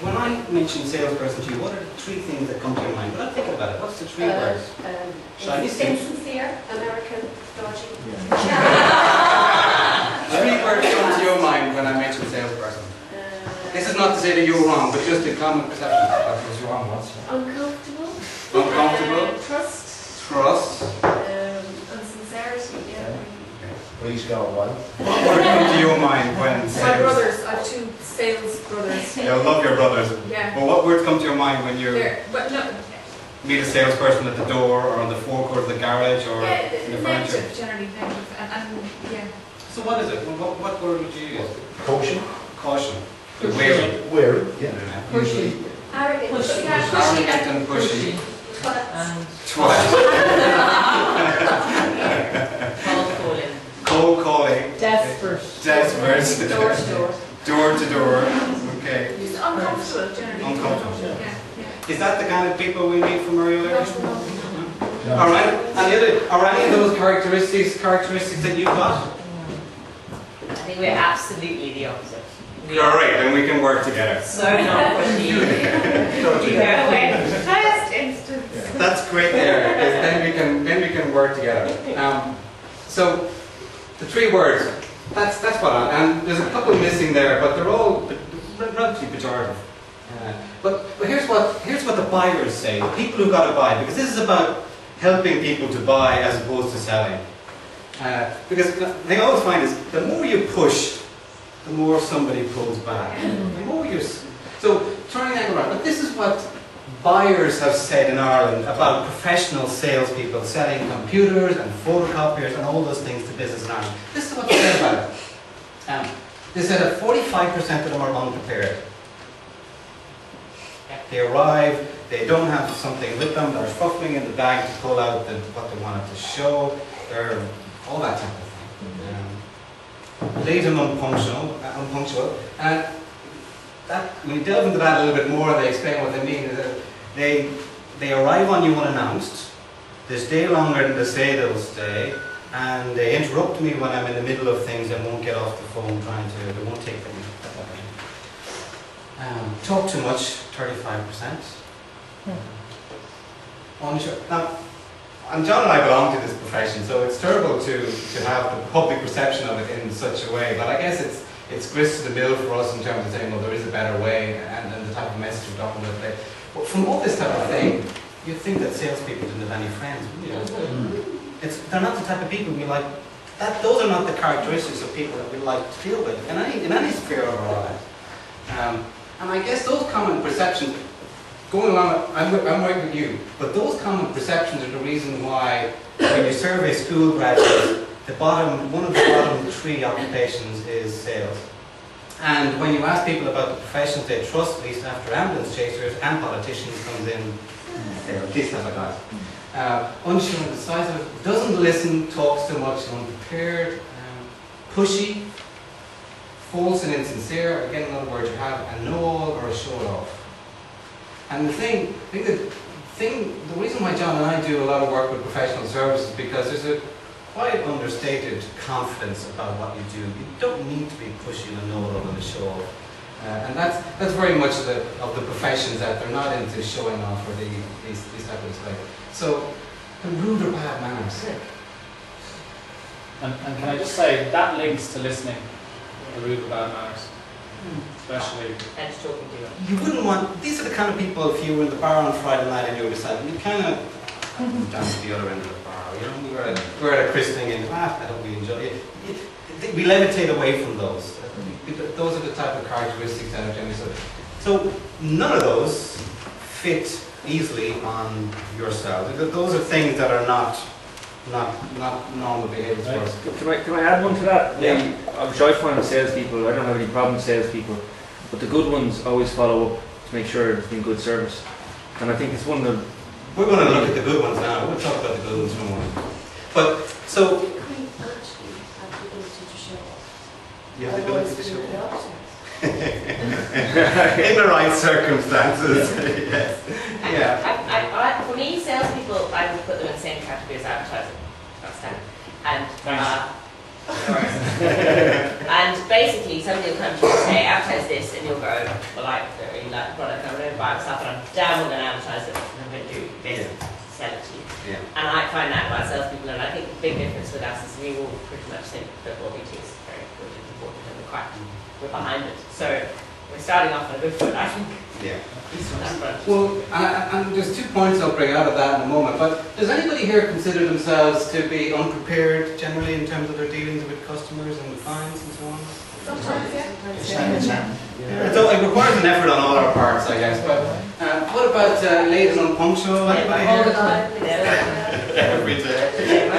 when I mention salesperson to you, what are the 3 things that come to your mind? Without thinking about it, what's the 3 words? Shiny, sincere, American, dodgy. Yeah. 3 words come to your mind when I mention salesperson. This is not to say that you're wrong, but just a common perception. That was wrong once. Uncomfortable. Uncomfortable. Trust. Trust. And sincerity, yeah. Please go on. What word come to your mind when sales? My brothers, I have 2 sales brothers. I love your brothers. Yeah. Well, what words come to your mind when you But no, meet a salesperson at the door, or on the forecourt of the garage, or in the furniture? negative, generally negative, and yeah. So what is it? What word would you use? Caution. Caution. Wary. Wary, yeah. Pushy. Arrogant. Arrogant and pushy. And Twat. cold calling. Cold calling. Desperate. Desperate. Door to door. Door to door. Okay. Just uncomfortable, generally. Uncomfortable. Yeah. Is that the kind of people we meet from earlier? No. All right. And the other, are any of those characteristics that you've got? I think we're absolutely the opposite. Great, then we can work together. So not pushy. First instance. That's great there, because then we can work together. So the 3 words, that's what and there's a couple missing there, but they're all relatively pejorative. But here's what the buyers say, the people who got to buy, because this is about helping people to buy as opposed to selling. Because the thing I always find is the more you push, the more somebody pulls back. The more you so turning that around. But this is what buyers have said in Ireland about professional salespeople selling computers and photocopiers and all those things to business in Ireland. This is what they said about it. They said that 45% of them are unprepared. They arrive, they don't have something with them, they're fuffling in the bag to pull out what they wanted to show, they're all that type of thing. Late and unpunctual. And that, when you delve into that a little bit more, they explain what they mean is that they arrive on you unannounced, they stay longer than they say they'll stay, and they interrupt me when I'm in the middle of things and won't get off the phone they won't take them. Talk too much, 35%. Unsure. Now, and John and I belong to this profession, so it's terrible to have the public perception of it in such a way, but I guess it's grist to the mill for us in terms of saying, well, there is a better way, and the type of message we're talking about today. But from all this type of thing, you'd think that salespeople didn't have any friends, wouldn't you? They're not the type of people we like. Those are not the characteristics of people that we like to deal with in any sphere of our lives. And I guess those common perceptions, going along, I'm right with you, but those common perceptions are the reason why when you survey school graduates, one of the bottom 3 occupations is sales. And when you ask people about the professions they trust, at least after ambulance chasers and politicians comes in, these type of guys. Unsure of the size of it, doesn't listen, talks too much, unprepared, pushy, false and insincere, again another word you have, and know-all or a show-off. And the reason why John and I do a lot of work with professional services is because there's a quite understated confidence about what you do. You don't need to be pushy and know-it-all and a show-off. And that's very much of the professions that they're not into showing off or these type of displays. So, rude or bad manners. And can I just say, that links to listening, the rude or bad manners. Especially. And talking to you. You wouldn't want, these are the kind of people, if you were in the bar on Friday night and you were deciding, you kind of down to the other end of the bar, you know, we're at a christening and I don't really enjoy it. We levitate away from those. Those are the type of characteristics that are generally so none of those fit easily on your style. Those are things that are not normal behaviours for us. Can I add one to that? Yeah. Which I find with salespeople, I don't have any problem with salespeople, but the good ones always follow up to make sure there's been good service. And I think it's one of the... We're going to look at the good ones now. We'll talk about the good ones in a moment. But, so... Can we actually have the ability to show off? You have the ability to show Otherwise, off. In the right circumstances, yes. Yeah. For me, salespeople, I would put them in the same category as advertising. That's that. And and basically, somebody will come to you and say, advertise this, and you'll go, homegrown, or like they really like the product, and I'm going to buy myself, and I'm damn well going to advertise it, and I'm going to do this, sell it to you. Yeah. And I find that about salespeople, and I think the big difference with us is we all pretty much think that what we do is very good and important, and we're behind it. So we're starting off on a good foot, I think. Yeah. At least on that front. Well, and there's 2 points I'll bring out of that in a moment, but does anybody here consider themselves to be unprepared generally in terms of their dealings with customers and clients and so on? Sometimes, yeah. So it requires an effort on all our parts, I guess, but what about late and unpunctual? Anybody All the here? time. Every day.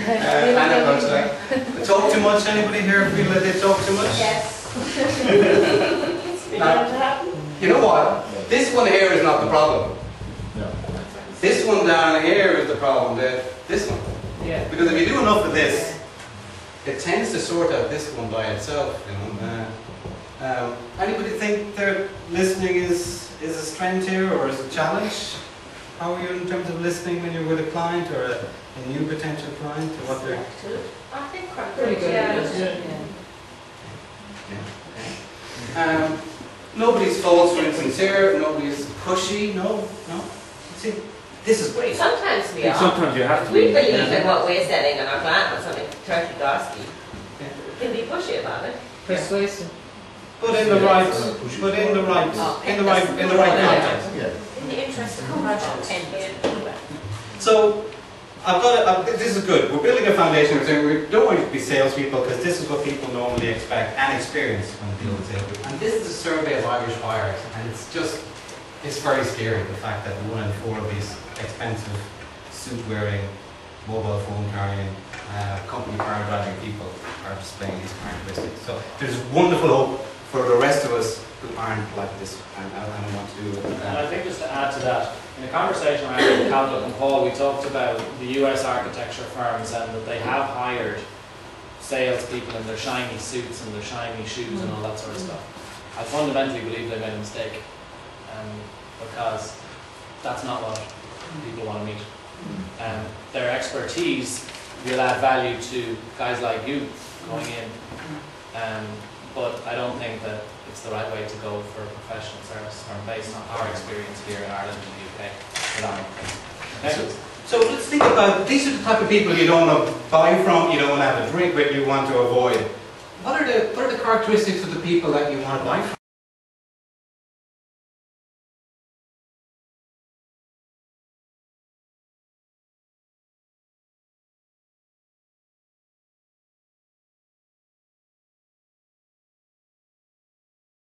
Anna looks like. Talk too much? Anybody here feel that they talk too much? Yes. You know what? This one here is not the problem. No. This one down here is the problem. This one. Yeah. Because if you do enough of this, it tends to sort out this one by itself. You know. Anybody think their listening is a strength here or is a challenge? How are you in terms of listening when you're with a client or a new potential client or what they're? I think quite Pretty good. Yeah. Yeah. Nobody's false or insincere. Nobody's pushy. No. See, this is great. Sometimes we I think are. sometimes you have to We be. believe in what we're selling, and our client wants something totally ghastly. We can be pushy about it. Persuasive. But in the right context. Yeah. In the interest of project. So, this is good. We're building a foundation. We're saying we don't want you to be salespeople because this is what people normally expect and experience when they deal with salespeople. And this is a survey of Irish buyers, and it's very scary, the fact that 1 in 4 of these expensive, suit-wearing, mobile phone carrying, company car driving people are displaying these characteristics. So there's wonderful hope for the rest of us who aren't like this and I want to do it. And I think just to add to that, in a conversation I had with Calvin and Paul, we talked about the US architecture firms and that they have hired salespeople in their shiny suits and their shiny shoes and all that sort of stuff. I fundamentally believe they made a mistake because that's not what people want to meet. Their expertise will add value to guys like you going in, but I don't think that it's the right way to go for professional service firm based on our experience here in Ireland and the UK. Okay? So let's think about, these are the type of people you don't want to buy from, you don't want to have a drink with, you want to avoid. What are the characteristics of the people that you want to buy from?